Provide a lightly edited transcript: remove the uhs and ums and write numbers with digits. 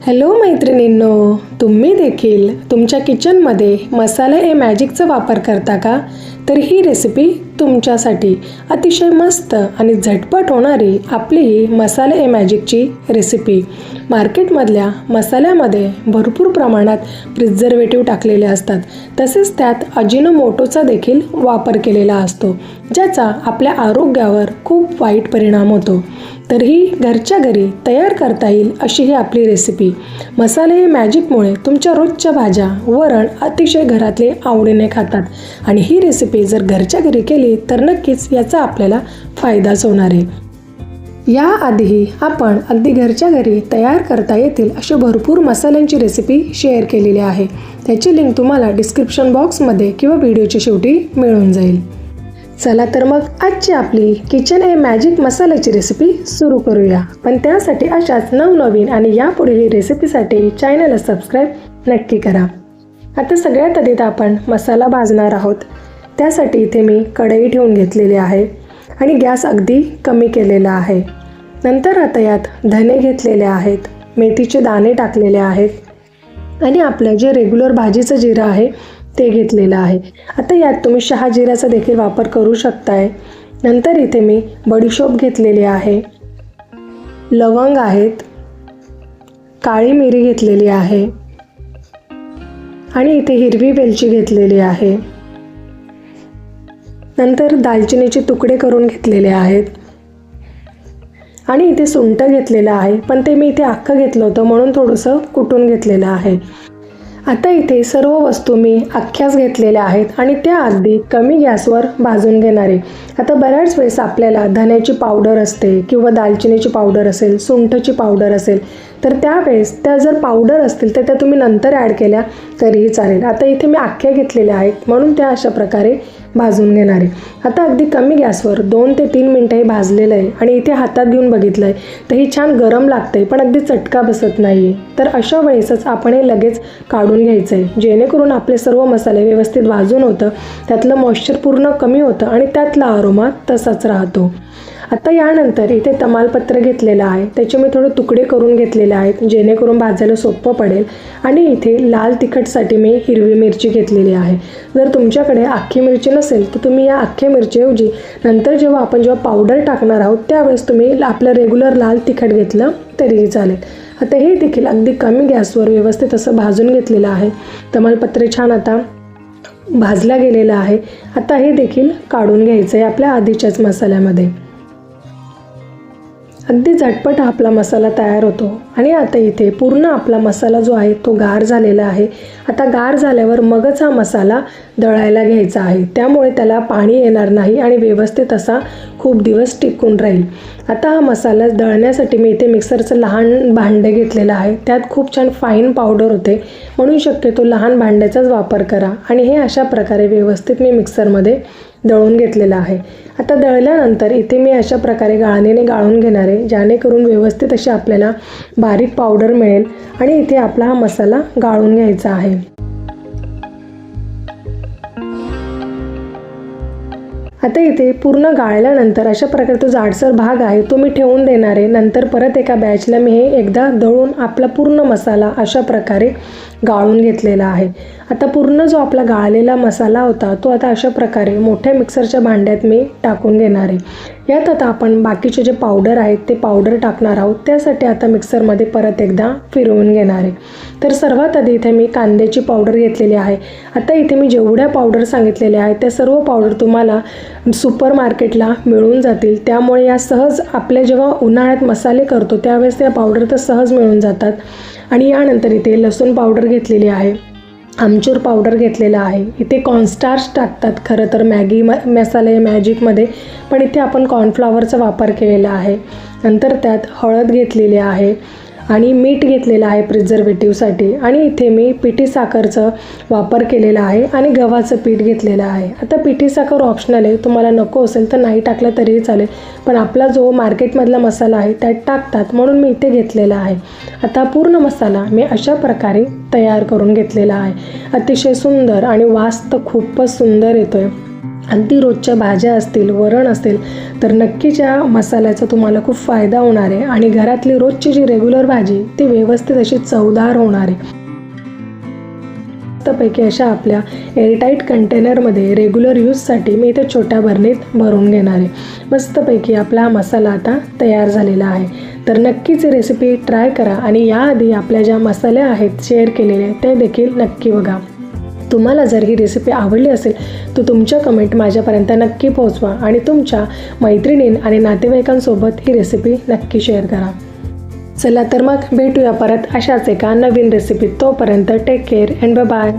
Hello मैत्रिणींनो, तुम्ही देखील तुमच्या किचनमध्ये मसाला ए मॅजिकचा वापर करता का? तर ही रेसिपी तुमच्यासाठी अतिशय मस्त आणि झटपट होणारी आपली ही मसाला ए मॅजिकची रेसिपी. मार्केटमधल्या मसाल्यामध्ये भरपूर प्रमाणात प्रिझर्वेटिव्ह टाकलेले असतात, तसेच त्यात अजिनोमोटोचा देखील वापर केलेला असतो, ज्याचा आपल्या आरोग्यावर खूप वाईट परिणाम होतो. तर ही घरच्या घरी तयार करता येईल अशी ही आपली रेसिपी. मसाले ए मॅजिकमुळे तुमच्या रोजच्या भाज्या वरण अतिशय घरातले आवडीने खातात आणि ही रेसिपी जर घरच्या घरी केली तर नक्कीच याचा आपल्याला फायदाच होणार आहे. याआधीही आपण अगदी घरच्या घरी तयार करता येतील असे भरपूर मसाल्यांची रेसिपी शेअर केलेली आहे. त्याची लिंक तुम्हाला डिस्क्रिप्शन बॉक्समध्ये किंवा व्हिडिओच्या शेवटी मिळून जाईल. चला तर मग आजची आपली किचन ए मॅजिक मसाल्याची रेसिपी सुरू करूया. पण त्यासाठी अशाच नवनवीन आणि यापुढील रेसिपीसाठी चॅनलला सबस्क्राईब नक्की करा. आता सगळ्यात आधी आपण मसाला भाजणार आहोत. त्यासाठी इथे मी कढई ठेवून घेतलेली आहे आणि गॅस अगदी कमी केलेला आहे. नंतर आता यात धने घेतलेले आहेत, मेथीचे दाणे टाकलेले आहेत आणि आपलं जे रेग्युलर भाजीचं जिरं आहे ते घेतलेलं आहे. आता यात तुम्ही शहाजिऱ्याचा देखील वापर करू शकताय. नंतर इथे मी बडीशोप घेतलेली आहे, लवंग आहेत, काळी मिरी घेतलेली आहे आणि इथे हिरवी वेलची घेतलेली आहे. नंतर दालचिनीचे तुकडे करून घेतलेले आहेत आणि इथे सुंठ घेतलेलं आहे, पण ते मी इथे अख्खं घेतलं होतं म्हणून थोडंसं कुटून घेतलेलं आहे. आता इथे सर्व वस्तू मी अख्ख्याच घेतलेल्या आहेत आणि त्या अगदी कमी गॅसवर भाजून घेणार आहे. आता बऱ्याच वेळेस आपल्याला धण्याची पावडर असते किंवा दालचिनीची पावडर असेल, सुंठची पावडर असेल, तर त्यावेळेस त्या जर पावडर असतील तर त्या तुम्ही नंतर ॲड केल्या तरीही चालेल. आता इथे मी अख्ख्या घेतलेल्या आहेत म्हणून त्या अशा प्रकारे भाजून घेणार आहे. आता अगदी कमी गॅसवर 2 ते 3 मिनटं हे भाजलेलं आहे आणि इथे हातात घेऊन बघितलं आहे तर ही छान गरम लागते, पण अगदी चटका बसत नाही आहे. तर अशा वेळेसच आपण हे लगेच काढून घ्यायचं आहे, जेणेकरून आपले सर्व मसाले व्यवस्थित भाजून होतं, त्यातलं मॉइश्चर पूर्ण कमी होतं आणि त्यातला अरोमा तसाच राहतो. आता यानंतर इथे तमालपत्र घेतलेलं आहे, त्याचे मी थोडे तुकडे करून घेतलेले आहेत जेणेकरून भाजायला सोपं पडेल. आणि इथे लाल तिखटसाठी मी हिरवी मिरची घेतलेली आहे. जर तुमच्याकडे अख्खी मिरची नसेल तर तुम्ही या अख्ख्या मिरचीऐवजी नंतर जेव्हा पावडर टाकणार आहोत त्यावेळेस तुम्ही आपलं रेग्युलर लाल तिखट घेतलं तरीही चालेल. आता हे देखील अगदी कमी गॅसवर व्यवस्थित असं भाजून घेतलेलं आहे. तमालपत्र छान आता भाजला गेलेला आहे. आता हे देखील काढून घ्यायचं आहे आपल्या आधीच्याच मसाल्यामध्ये. अगदी झटपट आपला मसाला तयार होतो आणि आता इथे पूर्ण आपला मसाला जो आहे तो गार झालेला आहे. आता गार झाल्यावर मगच हा मसाला दळायला घ्यायचा आहे, त्यामुळे त्याला पाणी येणार नाही आणि व्यवस्थित असा खूप दिवस टिकून राहील. आता हा मसाला दळण्यासाठी मी इथे मिक्सरचं लहान भांडं घेतलेलं आहे. त्यात खूप छान फाईन पावडर होते म्हणून शक्यतो लहान भांड्याचाच वापर करा आणि हे अशा प्रकारे व्यवस्थित मी मिक्सरमध्ये दळून घेतलेलं आहे. आता दळल्यानंतर इथे मी अशा प्रकारे गाळणीने गाळून घेणार आहे, जेणेकरून व्यवस्थित अशी आपल्याला बारीक पावडर मिळेल आणि इथे आपला हा मसाला गाळून घ्यायचा आहे. आता इथे पूर्ण गाळल्यानंतर अशा प्रकारे तो जाडसर भाग आहे तो मी ठेवून देणार आहे. नंतर परत एका बॅचला मी हे एकदा दळून आपला पूर्ण मसाला अशा प्रकारे गाळून घेतलेला आहे. आता पूर्ण जो आपला गाळलेला मसाला होता तो आता अशा प्रकारे मोठ्या मिक्सरच्या भांड्यात मी टाकून घेणार आहे. यात आता आपण बाकीचे जे पावडर आहेत ते पावडर टाकणार आहोत. त्यासाठी आता मिक्सरमध्ये परत एकदा फिरवून घेणार आहे. तर सर्वात आधी इथे मी कांद्याची पावडर घेतलेली आहे. आता इथे मी जेवढ्या पावडर सांगितलेल्या आहेत त्या सर्व पावडर तुम्हाला सुपर मार्केटला मिळून जातील, त्यामुळे या सहज आपल्या जेव्हा उन्हाळ्यात मसाले करतो त्यावेळेस त्या पावडर तर सहज मिळून जातात. आणि यानंतर इथे लसूण पावडर घेतलेली आहे, आमचूर पावडर घेतलेला आहे. इथे कॉर्नस्टार्च टाकतात खरं तर मसाले मॅजिकमध्ये, पण इथे आपण कॉर्नफ्लॉवरचा वापर केलेला आहे. नंतर त्यात हळद घेतलेली आहे आणि मीठ घेतलेलं आहे प्रिझर्वेटिव्हसाठी आणि इथे मी पिठी साखरचं वापर केलेला आहे आणि गव्हाचं पीठ घेतलेलं आहे. आता पिठी साखर ऑप्शनल आहे, तुम्हाला नको असेल तर नाही टाकलं तरीही चालेल, पण आपला जो मार्केटमधला मसाला आहे त्यात टाकतात म्हणून मी इथे घेतलेला आहे. आता पूर्ण मसाला मी अशा प्रकारे तयार करून घेतलेला आहे. अतिशय सुंदर आणि वास तर खूपच सुंदर येतोय. आणि ती रोजच्या भाज्या असतील, वरण असेल, तर नक्कीच या मसाल्याचा तुम्हाला खूप फायदा होणार आहे आणि घरातली रोजची जी रेग्युलर भाजी ती व्यवस्थित अशी चवदार होणार आहे. मस्तपैकी अशा आपल्या एअरटाईट कंटेनरमध्ये रेग्युलर यूजसाठी मी इथे छोट्या भरणीत भरून घेणार आहे. मस्तपैकी आपला हा मसाला आता तयार झालेला आहे. तर नक्कीच ही रेसिपी ट्राय करा आणि याआधी आपल्या ज्या मसाल्या आहेत शेअर केलेले ते देखील नक्की बघा. तुम्हाला जर ही रेसिपी आवडली असेल तर तुमच्या कमेंट माझ्यापर्यंत नक्की पोहोचवा आणि तुमच्या मैत्रिणीं आणि नातेवाईकांसोबत ही रेसिपी नक्की शेअर करा. चला तर मग भेटूया परत अशाच एका नवीन रेसिपीत. तोपर्यंत take care and bye bye.